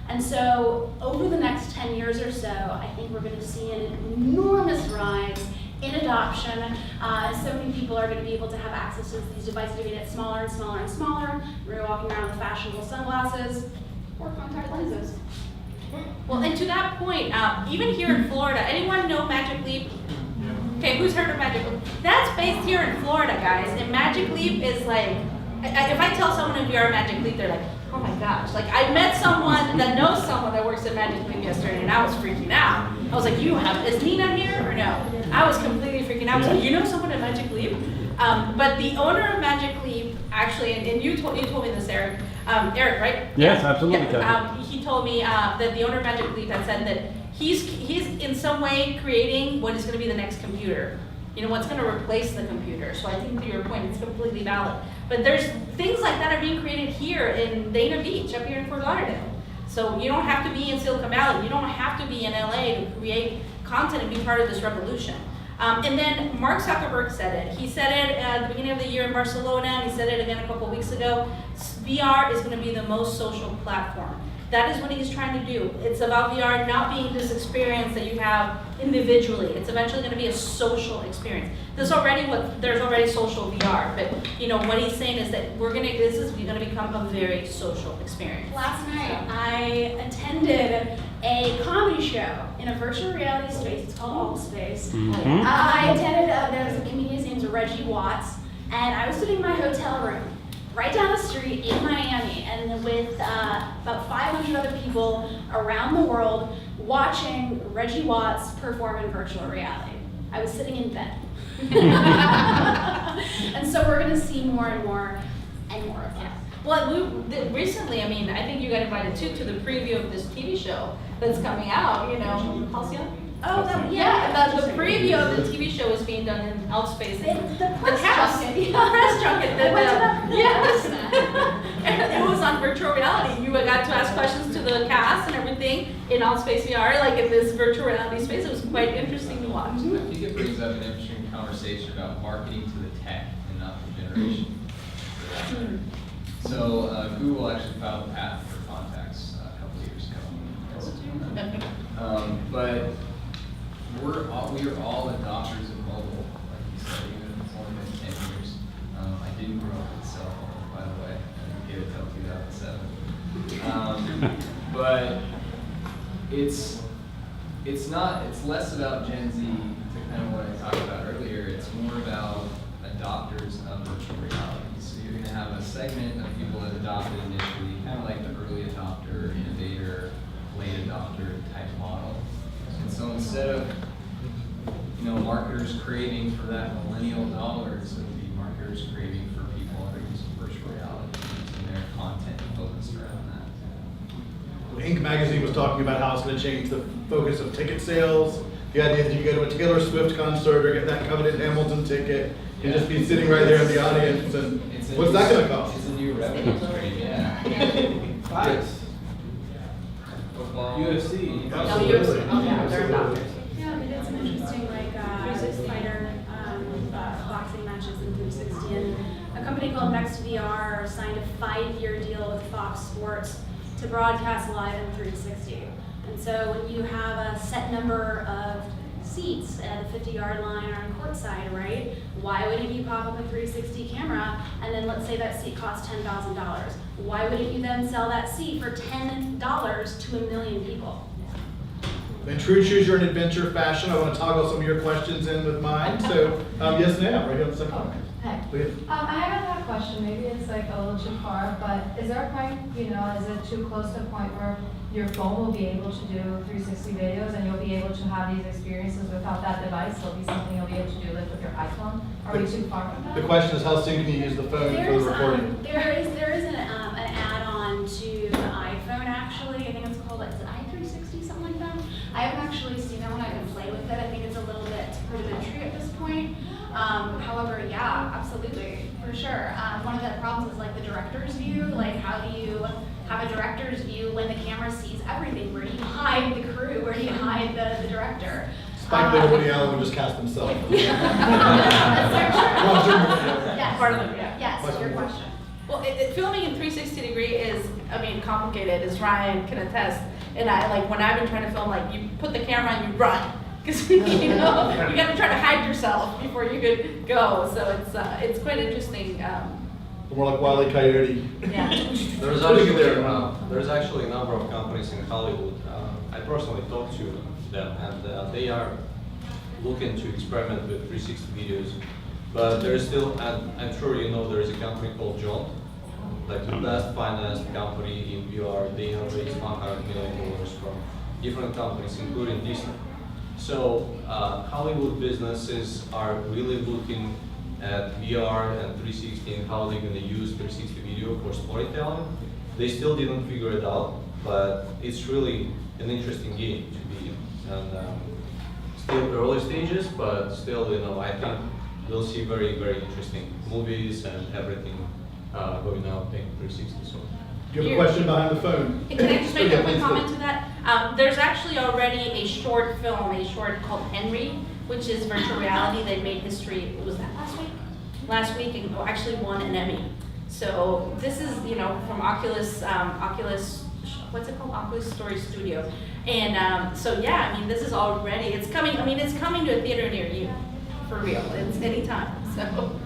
And so over the next 10 years or so, I think we're going to see an enormous rise in adoption. So many people are going to be able to have access to these devices. They're going to get smaller and smaller and smaller. We're walking around with fashionable sunglasses or contact lenses. Well, and to that point, even here in Florida, anyone know Magic Leap? Okay, who's heard of Magic Leap? That's based here in Florida, guys. And Magic Leap is like, if I tell someone in VR Magic Leap, they're like, oh my gosh. Like, I met someone that knows someone that works at Magic Leap yesterday, and I was freaking out. I was like, is Nina here or no? I was completely freaking out. I was like, you know someone at Magic Leap? But the owner of Magic Leap, actually, and you told me this, Eric. Eric, right? Yes, absolutely, Yeah. Kathy. He told me that the owner of Magic Leap had said that he's in some way creating what is going to be the next computer. You know, what's going to replace the computer. So I think to your point, it's completely valid. But there's things like that are being created here in Dana Beach, up here in Fort Lauderdale. So you don't have to be in Silicon Valley. You don't have to be in LA to create content and be part of this revolution. And then Mark Zuckerberg said it. He said it at the beginning of the year in Barcelona, and he said it again a couple weeks ago. VR is going to be the most social platform. That is what he's trying to do. It's about VR not being this experience that you have individually. It's eventually going to be a social experience. There's already social VR, but you know what he's saying is that this is going to become a very social experience. Last night, I attended a comedy show in a virtual reality space. It's called AltSpace. Mhm. I attended, there was a comedian named Reggie Watts, and I was sitting in my hotel room right down the street in Miami, and with about 500 other people around the world watching Reggie Watts perform in virtual reality. I was sitting in bed. And so we're gonna see more and more and more of that. Well, recently, I mean, I think you got invited too to the preview of this TV show that's coming out, you know, Halcyon? Oh, The preview of the TV show is being done in Outspace. The press cast, junket. the press junket. I went to that. Yes. And it was on virtual reality. You got to ask questions to the cast and everything in Outspace VR, like in this virtual reality space. It was quite interesting to watch. I think it brings up an interesting conversation about marketing to the tech and not the generation. So Google actually filed a patent for contacts a couple of years ago. But we are all adopters of mobile, like you said, even if it's only been 10 years. I didn't grow up with cell phones, by the way. I didn't get it until 2007. But it's less about Gen Z, to kind of what I talked about earlier. It's more about adopters of virtual reality. So you're going to have a segment of people that adopted initially, kind of like the early adopter, innovator, late adopter type model. And so instead of marketers craving for that millennial dollars, it would be marketers craving for people that are using virtual reality and their content focused around that. Inc. magazine was talking about how it's going to change the focus of ticket sales. The idea that you go to a Taylor Swift concert or get that coveted Hamilton ticket and just be sitting right there in the audience, and what's that going to cost? It's a new revenue stream, yeah. Fights. Football. UFC. Absolutely. They're Yeah, we did some interesting fighter boxing matches in 360, and a company called NextVR signed a 5-year deal with Fox Sports to broadcast live in 360. And so when you have a set number of seats at the 50-yard line or on courtside, right? Why wouldn't you pop up a 360 camera and then let's say that seat costs $10,000? Why wouldn't you then sell that seat for $10 to 1 million people? In true choose your own adventure fashion, I want to toggle some of your questions in with mine. So, yes, ma'am, right here on the second line. Hey. Please. I have a question, maybe it's like a little too far, but is there a point, is it too close to a point where your phone will be able to do 360 videos and you'll be able to have these experiences without that device? It'll be something you'll be able to do like with your iPhone? Are we too far from that? The question is, how soon can you use the phone for the recording? There is an add-on to the iPhone actually. I think it's called i360, something like that. I haven't actually seen that one. I haven't played with it. I think it's a little bit rudimentary at this point. However, yeah, absolutely, for sure. One of the problems is like the director's view. Like, how do you have a director's view when the camera sees everything? Where do you hide the crew? Where do you hide the director? Spike Lee and Woody Allen would just cast himself. That's Roger very Moore. true. Yes. Part of it, yeah. Yes, your question. Well, filming in 360 degree is, complicated, as Ryan can attest. And when I've been trying to film, you put the camera and you run. Because, you got to try to hide yourself before you could go. So it's quite interesting. More like Wile E. Coyote. Yeah. There's actually a number of companies in Hollywood. I personally talked to them, and they are looking to experiment with 360 videos. But there's still, and I'm sure you know, there is a company called Jaunt, like the best financed company in VR. They have raised $100 million from different companies, including Disney. So Hollywood businesses are really looking at VR and 360 and how they're going to use 360 video for storytelling. They still didn't figure it out, but it's really an interesting game to be in. And still early stages, but still, I think we'll see very, very interesting movies and everything going out in 360. So. Do you have a question behind the phone? Can I just make Yeah, a quick please do. comment to that? There's actually already a short film, called Henry, which is virtual reality. They made history, was that last week? Last week, and actually won an Emmy. So this is, you know, from Oculus, what's it called? Oculus Story Studio. And so yeah, I mean, this is already, it's coming, I mean, it's coming to a theater near you, for real. It's anytime, so.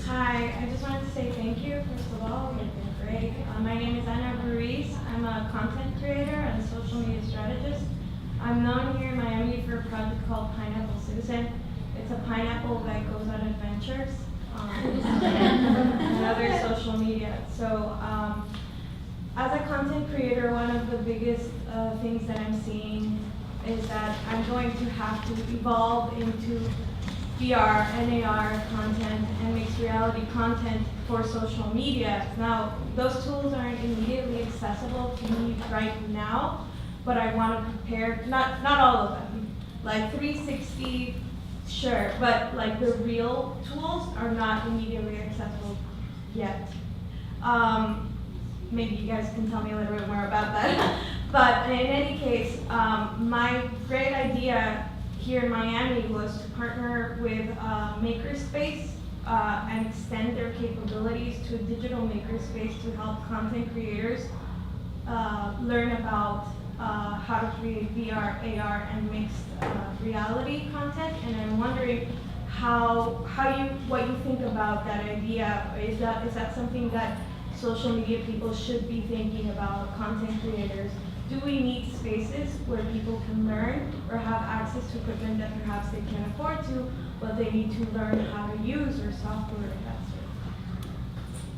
Hi, I just wanted to say thank you, first of all, you've been great. My name is Ana Ruiz. I'm a content creator and social media strategist. I'm known here in Miami for a project called Pineapple Citizen. It's a pineapple that goes on adventures and other social media. So as a content creator, one of the biggest things that I'm seeing is that I'm going to have to evolve into VR and AR content and mixed reality content for social media. Now, those tools aren't immediately accessible to me right now, but I want to prepare, not all of them, like 360, sure, but like the real tools are not immediately accessible yet. Maybe you guys can tell me a little bit more about that. But in any case, my great idea here in Miami was to partner with Makerspace and extend their capabilities to a digital makerspace to help content creators learn about how to create VR, AR, and mixed reality content. And I'm wondering what you think about that idea. Is that something that social media people should be thinking about, content creators? Do we need spaces where people can learn or have access to equipment that perhaps they can't afford to, but they need to learn how to use or software of that sort?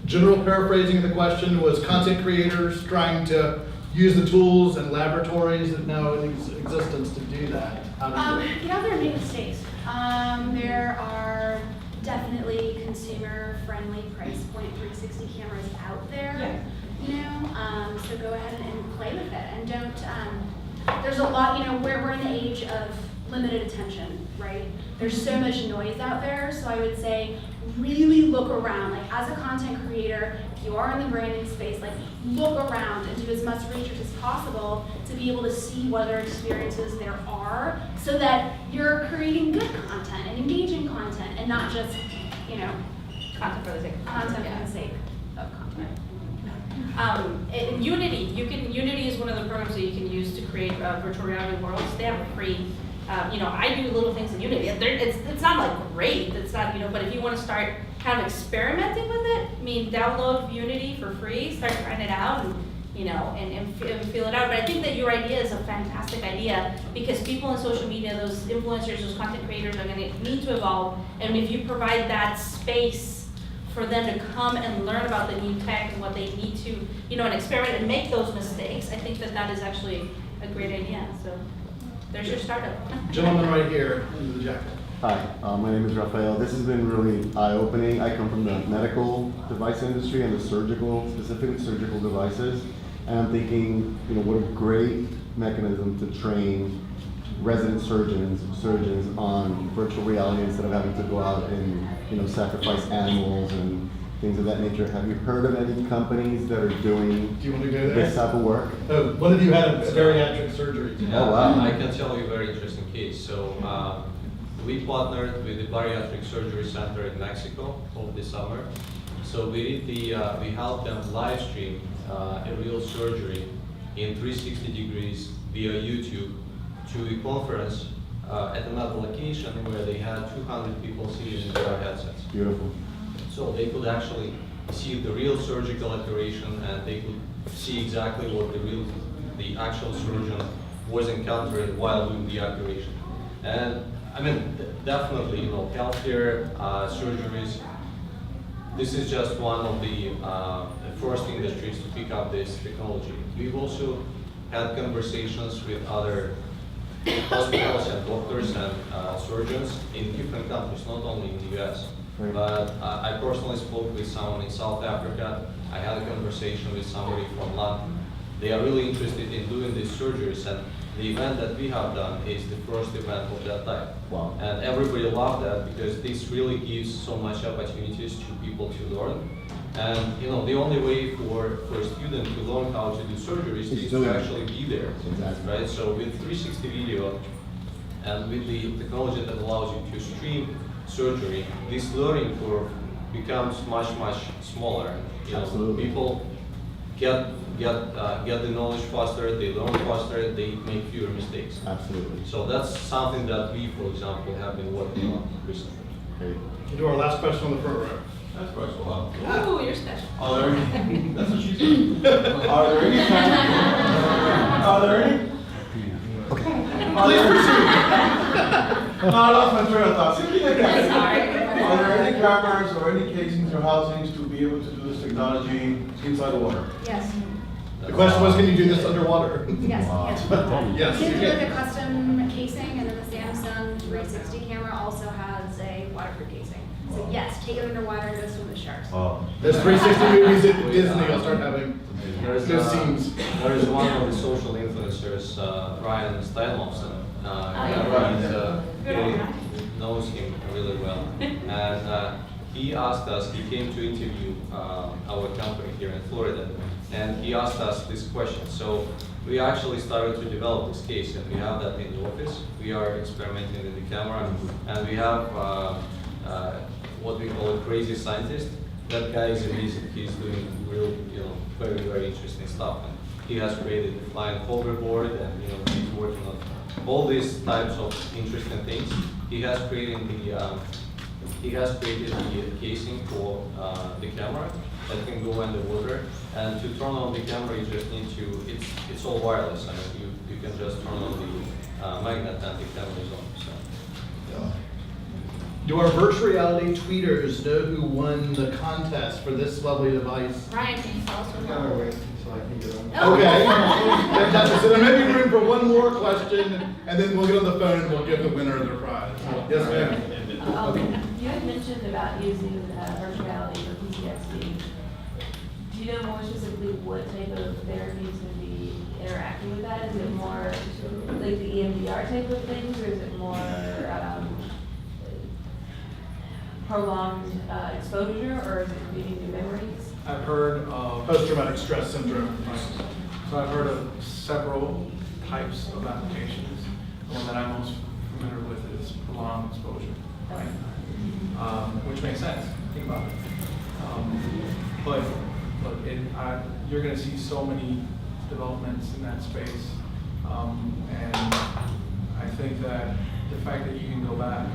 General paraphrasing of the question was content creators trying to use the tools and laboratories that now in existence to do that. How do you Get out there and make mistakes. There are definitely consumer-friendly price point 360 cameras out there. Yeah. You know, so go ahead and play with it, and don't. There's a lot. You know, we're in the age of limited attention, right? There's so much noise out there. So I would say, really look around. Like as a content creator, if you are in the branding space, like look around and do as much research as possible to be able to see what other experiences there are, so that you're creating good content and engaging content, and not just, you know, Content for the sake of content for the sake of content. Unity is one of the programs that you can use to create virtual reality worlds. They have a free, I do little things in Unity. It's not like great, it's not, but if you want to start kind of experimenting with it, I mean, download Unity for free, start trying it out, and feel it out. But I think that your idea is a fantastic idea, because people in social media, those influencers, those content creators are going to need to evolve. And if you provide that space for them to come and learn about the new tech and what they need to, and experiment and make those mistakes, I think that is actually a great idea. So there's your startup. Gentleman right here in the jacket. Hi, my name is Rafael. This has been really eye-opening. I come from the medical device industry and specifically surgical devices. And I'm thinking, what a great mechanism to train resident surgeons on virtual reality instead of having to go out and, sacrifice animals and things of that nature. Have you heard of any companies that are doing Do you want to go there? this type of work? Oh, what have you had a bariatric surgery? Oh, wow. I can tell you a very interesting case. So we partnered with the Bariatric Surgery Center in Mexico over the summer. So we helped them live stream a real surgery in 360 degrees via YouTube to a conference at another location where they had 200 people sitting in their headsets. Beautiful. So they could actually see the real surgical operation, and they could see exactly what the actual surgeon was encountering while doing the operation. And I mean, definitely, healthcare, surgeries, this is just one of the first industries to pick up this technology. We've also had conversations with other hospitals and doctors and surgeons in different countries, not only in the US. Right. But I personally spoke with someone in South Africa. I had a conversation with somebody from London. They are really interested in doing these surgeries, and the event that we have done is the first event of that type. Wow. And everybody loved that, because this really gives so much opportunities to people to learn. And the only way for a student to learn how to do surgeries is to actually be there. Exactly. Right? So with 360 video, And with the technology that allows you to stream surgery, this learning curve becomes much smaller. You know, Absolutely. people get the knowledge faster, they learn faster, they make fewer mistakes. Absolutely. So that's something that we, for example, have been working on recently. Great. We'll do our last question on the front row. That's quite a lot. Ooh, you're special. Are there any, that's what she said. Are there any, are there any? Please proceed. No, I lost my train of thought. Sorry. Are there any cameras or any casings or housings to be able to do this technology inside the water? Yes, The question was, can you do this underwater? yes, yes. Yes, You you can do like can. a custom casing, and then the Samsung 360 camera also has a waterproof casing. So yes, take it underwater and go swim with sharks. There's 360 movies at Disney, I'll start having There's, those scenes. there is one of the social influencers, Ryan Steinhofsen. He knows him really well. And he asked us, he came to interview our company here in Florida, and he asked us this question. So we actually started to develop this case, and we have that in the office. We are experimenting with the camera, and we have what we call a crazy scientist. That guy is amazing. He's doing real, very interesting stuff. And he has created the flying hoverboard, and he's working on all these types of interesting things. He has created the casing for the camera that can go underwater. And to turn on the camera, you just need to. It's all wireless. I mean, you can just turn on the magnet, and the camera is on. So. Do our virtual reality tweeters know who won the contest for this lovely device? Ryan, can you tell us what Gotta happened? wait until I can get on. Okay. Fantastic. So there may be room for one more question, and then we'll get on the phone and we'll give the winner their prize. Yes, ma'am. You had mentioned about using virtual reality for PTSD. Do you know more specifically what type of therapy is going to be interacting with that? Is it more like the EMDR type of things, or is it more prolonged exposure, or is it creating new memories? I've heard of Post-traumatic stress syndrome. So I've heard of several types of applications. The one that I'm most familiar with is prolonged exposure, right? Which makes sense. Think about it. But look, you're going to see so many developments in that space, and I think that the fact that you can go back,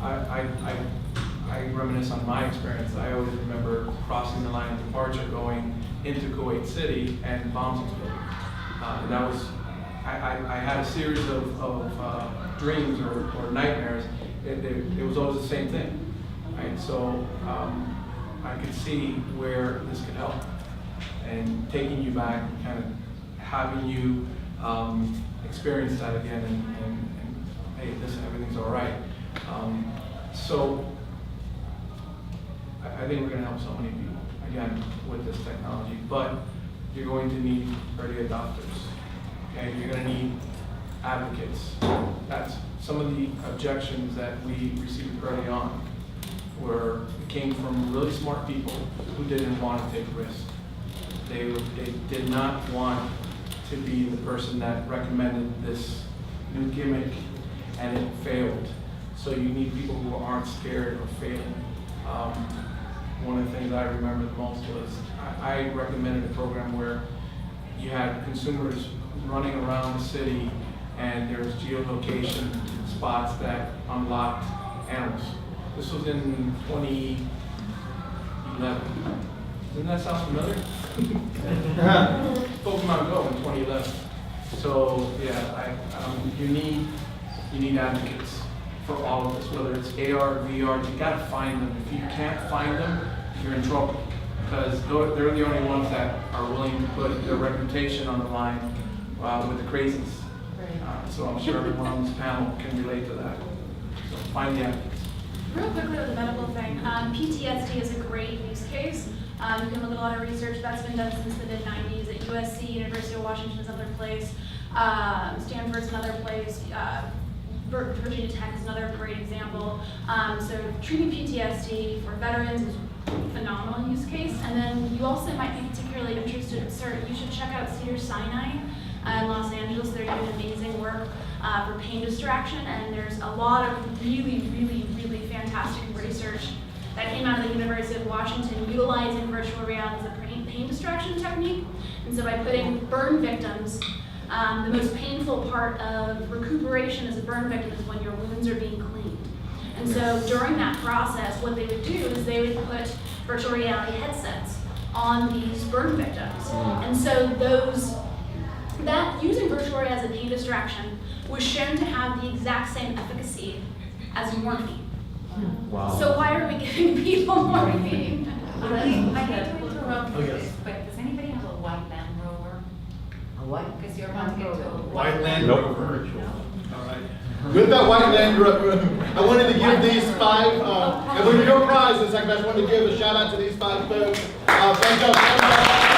I reminisce on my experience. I always remember crossing the line of departure, going into Kuwait City, and bombs exploded. That was, I had a series of dreams or nightmares. It was always the same thing, right? So I could see where this could help, and taking you back, kind of having you experience that again, and hey, everything's all right. So I think we're going to help so many people, again, with this technology, but you're going to need early adopters, okay? You're going to need advocates. That's some of the objections that we received early on came from really smart people who didn't want to take a risk. They did not want to be the person that recommended this new gimmick and it failed. So you need people who aren't scared of failing. One of the things I remember the most was I recommended a program where you had consumers running around the city, and there was geolocation spots that unlocked animals. This was in 2011. Doesn't that sound familiar? Pokemon Go in 2011. So yeah, you need advocates for all of this, whether it's AR, VR. You gotta find them. If you can't find them, you're in trouble, because they're the only ones that are willing to put their reputation on the line with the crazies. So I'm sure everyone on this panel can relate to that. So find the advocates. Real quickly with the medical thing, PTSD is a great use case. You can look at a lot of research that's been done since the mid-90s at USC, University of Washington is another place, Stanford's another place, Virginia Tech is another great example. So treating PTSD for veterans is a phenomenal use case. And then you also might be particularly interested in CERT. You should check out Cedars-Sinai in Los Angeles. They're doing amazing work for pain distraction, and there's a lot of really, really, really fantastic research that came out of the University of Washington utilizing virtual reality as a pain distraction technique. And so by putting burn victims, the most painful part of recuperation as a burn victim is when your wounds are being cleaned. And so during that process, what they would do is they would put virtual reality headsets on these burn victims. And so that using virtual reality as a pain distraction was shown to have the exact same efficacy as morphine. Wow. So why are we giving people morphine? I hate to interrupt Oh, you, yes. but does anybody have a white Land Rover? A what? Because you're about to get to a White Land Nope. Rover. All right. With that White Land Rover, I wanted to give these 5, and with your prizes, I just wanted to give a shout out to these 5 folks. Thank y'all so much.